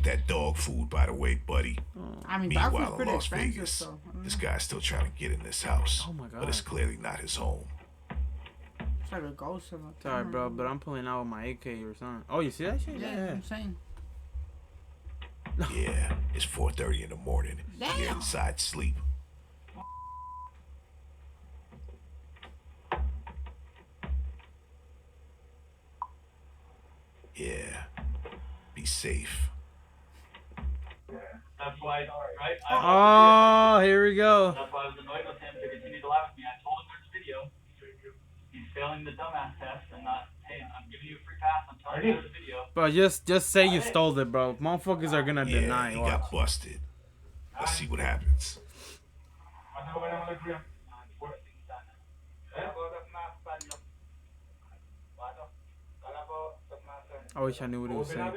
that dog food, by the way, buddy. I mean, dog food's Meanwhile, in pretty Las expensive, Vegas, so. this guy's still trying to get in this house. Oh my god. But it's clearly not his home. It's like a ghost in the Sorry, bro, but I'm pulling out with my AK or something. Oh, you see that shit? Yeah, I'm saying. Yeah, it's 4:30 in the morning. Damn. You're inside sleep. Yeah, be safe. That's why, right? Oh, here we go. That's why I was annoyed with him to continue to laugh at me. I told him there's a video. He's failing the dumbass test and not, hey, I'm giving you a free pass. I'm telling you there's a video. Bro, just say you stole it, bro. Motherfuckers are gonna deny. Yeah, he Watch. got busted. Let's see what happens. I wish I knew what he was saying.